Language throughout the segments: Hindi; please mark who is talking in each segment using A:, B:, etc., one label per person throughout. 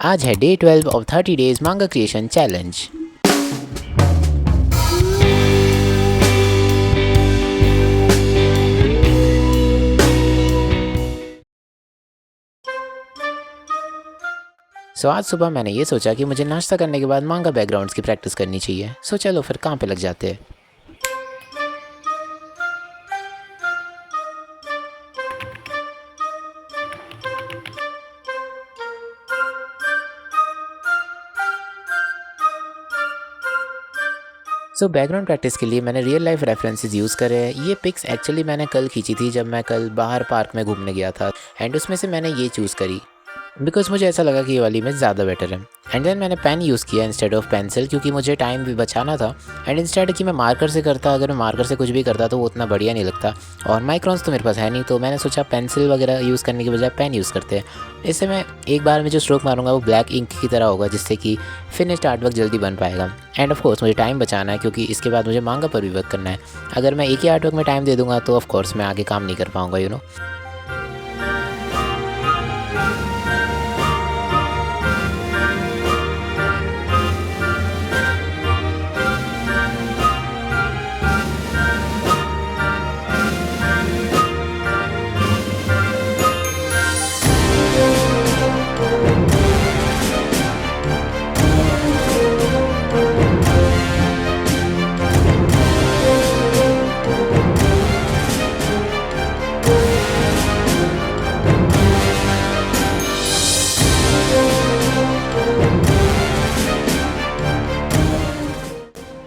A: आज है डे 12 ऑफ 30 डेज मांगा क्रिएशन चैलेंज। आज सुबह मैंने ये सोचा कि मुझे नाश्ता करने के बाद मांगा बैकग्राउंड्स की प्रैक्टिस करनी चाहिए। चलो फिर काम पे लग जाते हैं। बैकग्राउंड प्रैक्टिस के लिए मैंने रियल लाइफ रेफरेंसेस यूज़ करे हैं। ये पिक्स एक्चुअली मैंने कल खींची थी जब मैं कल बाहर पार्क में घूमने गया था, एंड उसमें से मैंने ये चूज़ करी बिकॉज मुझे ऐसा लगा कि ये वाली इमेज ज़्यादा बेटर है। एंड देन मैंने पेन यूज़ किया इंस्टेड ऑफ पेंसिल, क्योंकि मुझे टाइम भी बचाना था। एंड इंस्टेड कि मैं मार्कर से करता, अगर मैं मार्कर से कुछ भी करता तो वो उतना बढ़िया नहीं लगता, और माइक्रॉन्स तो मेरे पास है नहीं, तो मैंने सोचा पेंसिल वगैरह यूज़ करने के बजाय पेन यूज़ करते हैं। इससे मैं एक बार में जो स्ट्रोक मारूंगा वो ब्लैक इंक की तरह होगा, जिससे कि फिनिश्ड आर्ट वर्क जल्दी बन पाएगा। एंड ऑफ कोर्स मुझे टाइम बचाना है, क्योंकि इसके बाद मुझे मांगा पर भी वर्क करना है। अगर मैं एक ही आर्ट वर्क में टाइम दे दूँगा तो ऑफ कोर्स मैं आगे काम नहीं कर पाऊँगा, you know.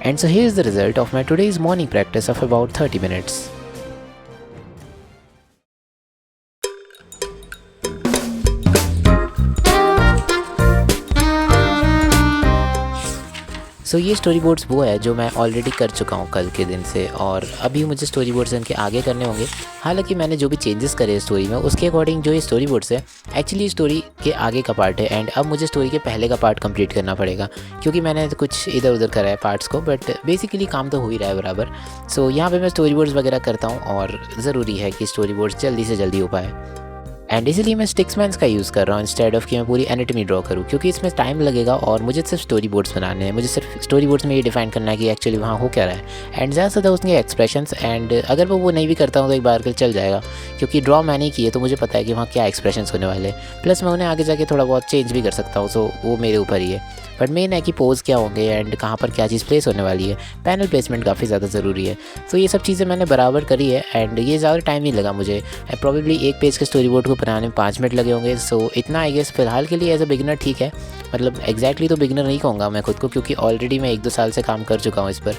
A: And so here's the result of my today's morning practice of about 30 minutes. ये स्टोरी बोर्ड्स वो है जो मैं ऑलरेडी कर चुका हूँ कल के दिन से, और अभी मुझे स्टोरी बोर्ड्स इनके आगे करने होंगे। हालांकि मैंने जो भी चेंजेस करे स्टोरी में उसके अकॉर्डिंग जो ये स्टोरी बोर्ड्स है एक्चुअली स्टोरी के आगे का पार्ट है, एंड अब मुझे स्टोरी के पहले का पार्ट कंप्लीट करना पड़ेगा, क्योंकि मैंने कुछ इधर उधर करा है पार्ट्स को, बट बेसिकली काम तो हो ही रहा है बराबर। यहाँ पर मैं स्टोरी बोर्ड्स वगैरह करता हूँ, और ज़रूरी है कि स्टोरी बोर्ड्स जल्दी से जल्दी हो पाए। एंड इसीलिए मैं स्टिक्समैन्स का यूज़ कर रहा हूँ इंस्टेड ऑफ कि मैं पूरी एनाटॉमी ड्रॉ करूँ, क्योंकि इसमें टाइम लगेगा और मुझे सिर्फ स्टोरी बोर्ड्स बनाने हैं। मुझे सिर्फ स्टोरी बोर्ड्स में ये डिफाइन करना है कि एक्चुअली वहाँ हो क्या रहा है, एंड ज़्यादा से ज़्यादा उसके एक्सप्रेशंस। एंड अगर वो नहीं भी करता हूँ तो एक बार के चल जाएगा, क्योंकि ड्रॉ मैंने ही किए तो मुझे पता है कि वहाँ क्या एक्सप्रेशंस होने वाले। प्लस मैं उन्हें आगे जाके थोड़ा बहुत चेंज भी कर सकता हूँ, सो वो मेरे ऊपर ही है। बट मेन है कि पोज क्या होंगे एंड कहाँ पर क्या चीज़ प्लेस होने वाली है। पैनल प्लेसमेंट काफ़ी ज़्यादा ज़रूरी है। ये सब चीज़ें मैंने बराबर करी है, एंड ये ज़्यादा टाइम नहीं लगा मुझे। प्रॉबेबली एक पेज के स्टोरी बोर्ड को बनाने में 5 मिनट लगे होंगे। इतना आई गेस फ़िलहाल के लिए एज अ बिगिनर ठीक है। मतलब एग्जैक्टली तो बिगिनर नहीं कहूँगा मैं खुद को, क्योंकि ऑलरेडी मैं 1-2 साल से काम कर चुका हूँ इस पर।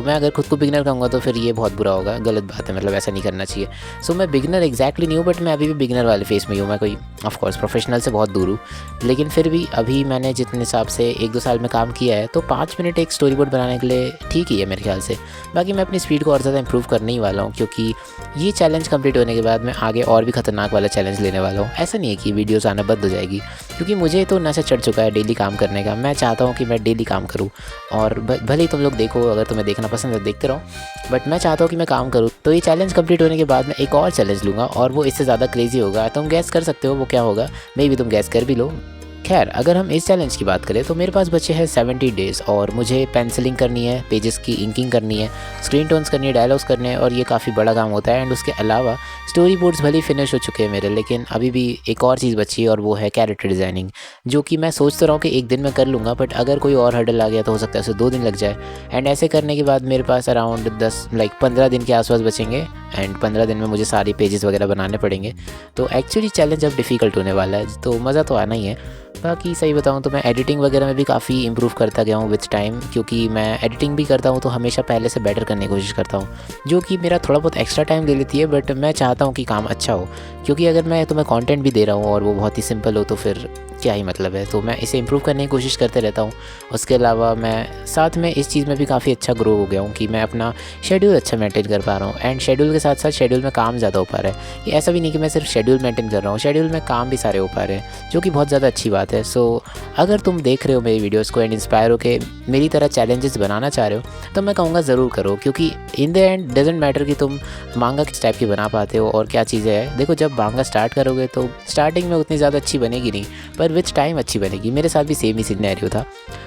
A: मैं अगर खुद को बिगिनर कहूँगा तो फिर ये बहुत बुरा होगा, गलत बात है, मतलब ऐसा नहीं करना चाहिए। मैं बिगिनर एग्जैक्टली नहीं हूँ, बट मैं अभी भी बिगिनर वाले फेस में हूँ। मैं कोई ऑफकोर्स प्रोफेशनल से बहुत दूर हूँ, लेकिन फिर भी अभी मैंने जितने हिसाब से 1-2 साल में काम किया है, तो 5 मिनट एक स्टोरी बोर्ड बनाने के लिए ठीक ही है मेरे ख्याल से। बाकी मैं अपनी स्पीड को और ज़्यादा इंप्रूव करने ही वाला हूँ, क्योंकि ये चैलेंज कंप्लीट होने के बाद मैं आगे और भी खतरनाक वाला चैलेंज लेने वाला हूँ। ऐसा नहीं है कि वीडियोस आना बंद हो जाएगी, क्योंकि मुझे तो नशा चढ़ चुका है डेली काम करने का। मैं चाहता हूँ कि मैं डेली काम करूँ, और भले ही तुम लोग देखो, अगर तुम्हें देखना पसंद है देखते रहो, बट मैं चाहता हूँ कि मैं काम करूँ। तो ये चैलेंज कंप्लीट होने के बाद मैं एक और चैलेंज लूँगा, और वो इससे ज़्यादा क्रेजी होगा। तुम गैस कर सकते हो वो क्या होगा, मे भी तुम गैस कर भी लो। खैर, अगर हम इस चैलेंज की बात करें तो मेरे पास बचे हैं 70 डेज़, और मुझे पेंसिलिंग करनी है, पेजेस की इंकिंग करनी है, स्क्रीन टोन्स करनी है, डायलॉग्स करने हैं, और ये काफ़ी बड़ा काम होता है। एंड उसके अलावा स्टोरी बोर्ड्स भले फिनिश हो चुके हैं मेरे, लेकिन अभी भी एक और चीज़ बची है, और वो है कैरेक्टर डिज़ाइनिंग, जो कि मैं सोच तो रहा हूँ कि एक दिन में कर लूँगा, बट अगर कोई और हर्डल आ गया तो हो सकता है उसे 2 दिन लग जाए। एंड ऐसे करने के बाद मेरे पास अराउंड 15 दिन के आसपास बचेंगे, एंड 15 दिन में मुझे सारी पेजेस वगैरह बनाने पड़ेंगे। तो एक्चुअली चैलेंज अब डिफ़िकल्ट होने वाला है, तो मज़ा तो आना ही है। बाकी सही बताऊँ तो मैं एडिटिंग वगैरह में भी काफ़ी इंप्रूव करता गया हूँ विथ टाइम, क्योंकि मैं एडिटिंग भी करता हूँ तो हमेशा पहले से बेटर करने की कोशिश करता हूँ, जो कि मेरा थोड़ा बहुत एक्स्ट्रा टाइम ले लेती है, बट मैं चाहता हूँ कि काम अच्छा हो। क्योंकि अगर मैं तुम्हें कंटेंट भी दे रहा हूँ और वो बहुत ही सिंपल हो तो फिर क्या ही मतलब है। तो मैं इसे इंप्रूव करने की कोशिश करते रहता हूँ। उसके अलावा मैं साथ में इस चीज़ में भी काफ़ी अच्छा ग्रो हो गया हूँ कि मैं अपना शेड्यूल अच्छा मेंटेन कर पा रहा हूँ, एंड शेड्यूल के साथ साथ शेड्यूल में काम ज़्यादा हो पा रहा है। ये ऐसा भी नहीं कि मैं सिर्फ शेड्यूल मेंटेन कर रहा हूँ, शेड्यूल में काम भी सारे हो पा रहे हैं, जो कि बहुत ज़्यादा अच्छी बात बात है। सो अगर तुम देख रहे हो मेरी वीडियोस को एंड इंस्पायर हो के मेरी तरह चैलेंजेस बनाना चाह रहे हो तो मैं कहूँगा ज़रूर करो, क्योंकि in the end doesn't matter कि तुम मांगा किस टाइप की बना पाते हो और क्या चीज़ें हैं। देखो, जब मांगा स्टार्ट करोगे तो स्टार्टिंग में उतनी ज़्यादा अच्छी बनेगी नहीं, पर विथ टाइम अच्छी बनेगी। मेरे साथ भी सेम ही सिनेरियो था।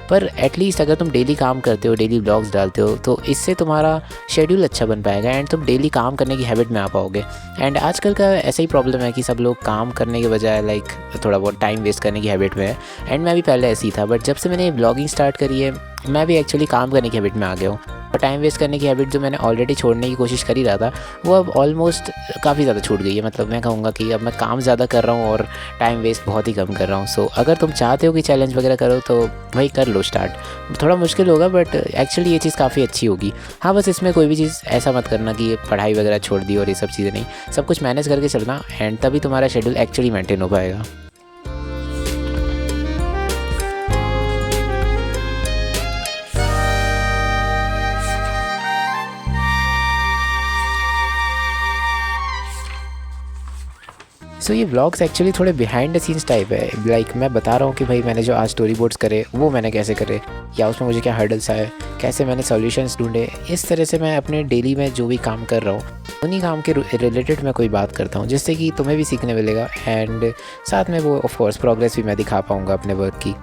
A: पर एटलीस्ट अगर तुम डेली काम करते हो, डेली ब्लॉग्स डालते हो, तो इससे तुम्हारा शेड्यूल अच्छा बन पाएगा एंड तुम डेली काम करने की हैबिट में आ पाओगे। एंड आजकल का ऐसा ही प्रॉब्लम है कि सब लोग काम करने के बजाय लाइक थोड़ा बहुत टाइम वेस्ट करने की हैबिट में है। एंड मैं भी पहले ऐसी ही था, बट जब से मैंने ब्लॉगिंग स्टार्ट करी है मैं भी एक्चुअली काम करने की हैबिट में आ गया हूँ। और टाइम वेस्ट करने की हैबिट जो मैंने ऑलरेडी छोड़ने की कोशिश कर ही रहा था, वो अब ऑलमोस्ट काफ़ी ज़्यादा छूट गई है। मतलब मैं कहूँगा कि अब मैं काम ज़्यादा कर रहा हूँ और टाइम वेस्ट बहुत ही कम कर रहा हूँ। सो अगर तुम चाहते हो कि चैलेंज वगैरह करो तो वही कर लो स्टार्ट। थोड़ा मुश्किल होगा बट एक्चुअली ये चीज़ काफ़ी अच्छी होगी। हाँ, बस इसमें कोई भी चीज़ ऐसा मत करना कि ये पढ़ाई वगैरह छोड़ दी और ये सब चीज़ें नहीं, सब कुछ मैनेज करके चलना एंड तभी तुम्हारा शेड्यूल एक्चुअली मेंटेन हो पाएगा। सो ये व्लॉग्स एक्चुअली थोड़े बिहाइंड द सीन्स टाइप है। लाइक मैं बता रहा हूँ कि भाई मैंने जो आज स्टोरी बोर्ड्स करे वो मैंने कैसे करे, या उसमें मुझे क्या हर्डल्स आए, कैसे मैंने सॉल्यूशंस ढूंढे। इस तरह से मैं अपने डेली में जो भी काम कर रहा हूँ उन्हीं काम के रिलेटेड मैं कोई बात करता हूँ, जिससे कि तुम्हें भी सीखने मिलेगा एंड साथ में वो ऑफ कोर्स प्रोग्रेस भी मैं दिखा पाऊँगा अपने वर्क की।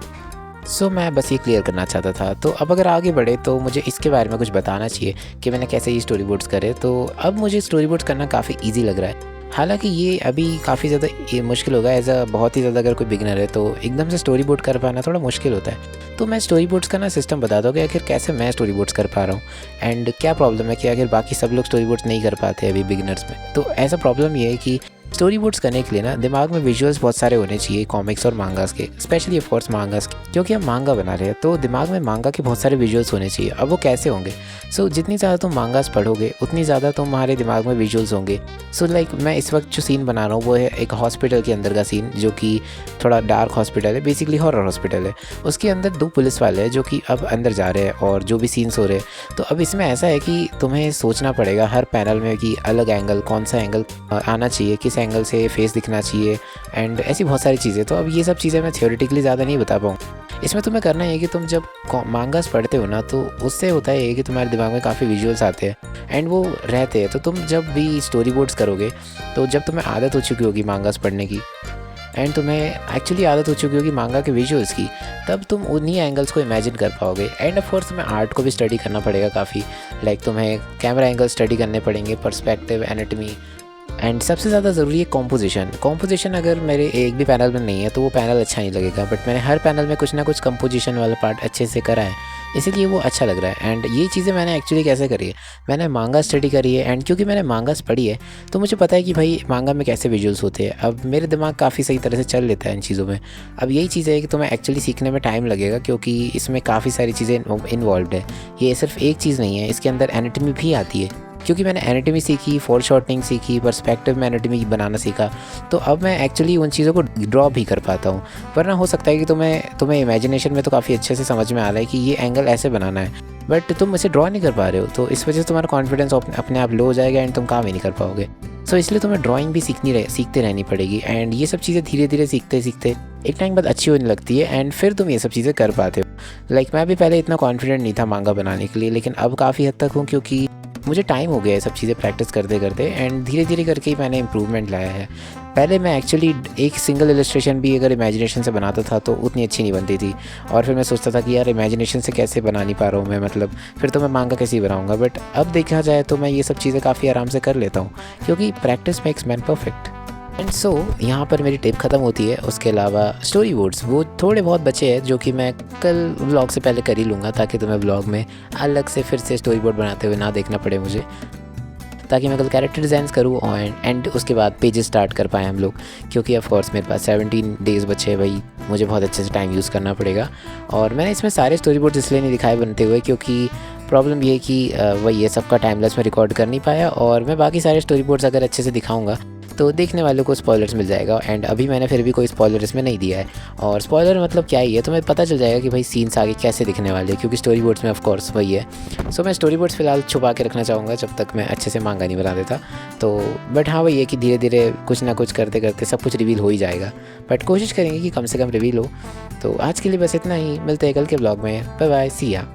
A: सो मैं बस ये क्लियर करना चाहता था। तो अब अगर आगे बढ़े तो मुझे इसके बारे में कुछ बताना चाहिए कि मैंने कैसे ये स्टोरी बोर्ड्स करे। तो अब मुझे स्टोरी बोर्ड्स करना काफ़ी ईजी लग रहा है। हालांकि ये अभी काफ़ी ज़्यादा मुश्किल होगा एज अ बहुत ही ज़्यादा अगर कोई बिगनर है तो एकदम से स्टोरी बोर्ड कर पाना थोड़ा मुश्किल होता है। तो मैं स्टोरी बोर्ड्स का ना सिस्टम बताता हूँ कि आखिर कैसे मैं स्टोरी बोर्ड्स कर पा रहा हूँ एंड क्या प्रॉब्लम है कि आखिर बाकी सब लोग स्टोरी बोर्ड्स नहीं कर पाते अभी बिगनर्स में। तो ऐसा प्रॉब्लम ये है कि स्टोरी बोर्ड्स करने के लिए ना दिमाग में विजुअल्स बहुत सारे होने चाहिए, कॉमिक्स और मांगास के, स्पेशली ऑफ कोर्स मांगास के, क्योंकि हम मांगा बना रहे हैं तो दिमाग में मांगा के बहुत सारे विजुअल्स होने चाहिए। अब वो कैसे होंगे? सो जितनी ज़्यादा तुम मांगास पढ़ोगे उतनी ज़्यादा तुम्हारे दिमाग में विजुअल्स होंगे। सो लाइक मैं इस वक्त जो सीन बना रहा हूँ वो है एक हॉस्पिटल के अंदर का सीन, जो कि थोड़ा डार्क हॉस्पिटल है, बेसिकली हॉरर हॉस्पिटल है। उसके अंदर 2 पुलिस वाले हैं जो कि अब अंदर जा रहे हैं और जो भी सीन्स हो रहे हैं। तो अब इसमें ऐसा है कि तुम्हें सोचना पड़ेगा हर पैनल में कि अलग एंगल, कौन सा एंगल आना चाहिए, किस एंगल से फेस दिखना चाहिए एंड ऐसी बहुत सारी चीज़ें। तो अब ये सब चीज़ें मैं थियोरेटिकली ज़्यादा नहीं बता पाऊँ। इसमें तुम्हें करना है कि तुम जब मांगास पढ़ते हो ना तो उससे होता है कि तुम्हारे दिमाग में काफ़ी विजुअल्स आते हैं एंड वो रहते हैं। तो तुम जब भी स्टोरी बोर्ड्स करोगे तो जब तुम्हें आदत हो चुकी होगी मांगास पढ़ने की एंड तुम्हें एक्चुअली आदत हो चुकी होगी मांगा के विजुअल्स की, तब तुम उन्हीं एंगल्स को इमेजिन कर पाओगे। एंड ऑफ कोर्स तुम्हें आर्ट को भी स्टडी करना पड़ेगा काफ़ी। लाइक तुम्हें कैमरा एंगल स्टडी करने पड़ेंगे, पर्सपेक्टिव, एनाटमी एंड सबसे ज़्यादा ज़रूरी है कॉम्पोजिशन। अगर मेरे एक भी पैनल में नहीं है तो वो पैनल अच्छा नहीं लगेगा, बट मैंने हर पैनल में कुछ ना कुछ कंपोजिशन वाला पार्ट अच्छे से करा है, इसीलिए वो अच्छा लग रहा है। एंड ये चीज़ें मैंने एक्चुअली कैसे करी है, मैंने मांगा स्टडी करी है एंड क्योंकि मैंने मांगास पढ़ी है तो मुझे पता है कि भाई मांगा में कैसे विजुअल्स होते हैं। अब मेरे दिमाग काफ़ी सही तरह से चल लेता है इन चीज़ों में। अब यही चीज़ है कि तुम्हें एक्चुअली सीखने में टाइम लगेगा क्योंकि इसमें काफ़ी सारी चीज़ें इन्वॉल्व है। ये सिर्फ एक चीज़ नहीं है, इसके अंदर एनाटमी भी आती है। क्योंकि मैंने एनाटमी सीखी, फोरशॉर्टनिंग सीखी, पर्सपेक्टिव में एनाटमी बनाना सीखा, तो अब मैं एक्चुअली उन चीज़ों को ड्रॉ भी कर पाता हूँ। वरना हो सकता है कि तुम्हें इमेजिनेशन में तो काफ़ी अच्छे से समझ में आ रहा है कि ये एंगल ऐसे बनाना है, बट तुम इसे ड्रॉ नहीं कर पा रहे हो। तो इस वजह से तुम्हारा कॉन्फिडेंस अपने आप लो हो जाएगा एंड तुम काम ही नहीं कर पाओगे। सो इसलिए तुम्हें ड्राइंग भी सीखते रहनी पड़ेगी एंड ये सब चीज़ें धीरे धीरे सीखते सीखते एक टाइम बाद अच्छी होने लगती है एंड फिर तुम ये सब चीज़ें कर पाते हो। लाइक मैं भी पहले इतना कॉन्फिडेंट नहीं था मांगा बनाने के लिए, लेकिन अब काफ़ी हद तक हूँ क्योंकि मुझे टाइम हो गया है सब चीज़ें प्रैक्टिस करते करते एंड धीरे धीरे करके ही मैंने इम्प्रूवमेंट लाया है। पहले मैं एक्चुअली एक सिंगल इलस्ट्रेशन भी अगर इमेजिनेशन से बनाता था तो उतनी अच्छी नहीं बनती थी और फिर मैं सोचता था कि यार इमेजिनेशन से कैसे बना नहीं पा रहा हूँ मैं, मतलब फिर तो मैं मांगा कैसे ही बनाऊँगा। बट अब देखा जाए तो मैं ये सब चीज़ें काफ़ी आराम से कर लेता हूँ क्योंकि practice makes man perfect. And so यहाँ पर मेरी टिप ख़त्म होती है। उसके अलावा स्टोरी बोर्ड्स वो थोड़े बहुत बचे हैं जो कि मैं कल व्लॉग से पहले कर ही लूँगा ताकि तुम्हें व्लॉग में अलग से फिर से स्टोरी बोर्ड बनाते हुए ना देखना पड़े मुझे, ताकि मैं कल कैरेक्टर डिज़ाइंस करूँ एंड उसके बाद पेजेस स्टार्ट कर पाएँ हम लोग। क्योंकि ऑफ कोर्स मेरे पास 17 डेज़ बचे हैं भाई, मुझे बहुत अच्छे से टाइम यूज़ करना पड़ेगा। और मैंने इसमें सारे स्टोरी बोर्ड्स इसलिए नहीं दिखाए बनते हुए क्योंकि प्रॉब्लम ये कि वही ये सबका टाइमलेस में रिकॉर्ड कर नहीं पाया और मैं बाकी सारे स्टोरी बोर्ड्स अगर अच्छे से दिखाऊँगा तो देखने वालों को स्पॉयलर्स मिल जाएगा। एंड अभी मैंने फिर भी कोई स्पॉयलर इसमें नहीं दिया है, और स्पॉयलर मतलब क्या ही है, तुम्हें पता चल जाएगा कि भाई सीन्स आगे कैसे दिखने वाले हैं, क्योंकि स्टोरी बोर्ड्स में ऑफ कोर्स वही है। सो मैं स्टोरी बोर्ड्स फ़िलहाल छुपा के रखना चाहूँगा जब तक मैं अच्छे से मांगा नहीं बना देता। तो बट हाँ, वही है कि धीरे धीरे कुछ ना कुछ करते करते सब कुछ रिवील हो ही जाएगा, बट कोशिश करेंगे कि कम से कम रिवील हो। तो आज के लिए बस इतना ही, मिलते हैं कल के ब्लॉग में। बाय बाय, सी या।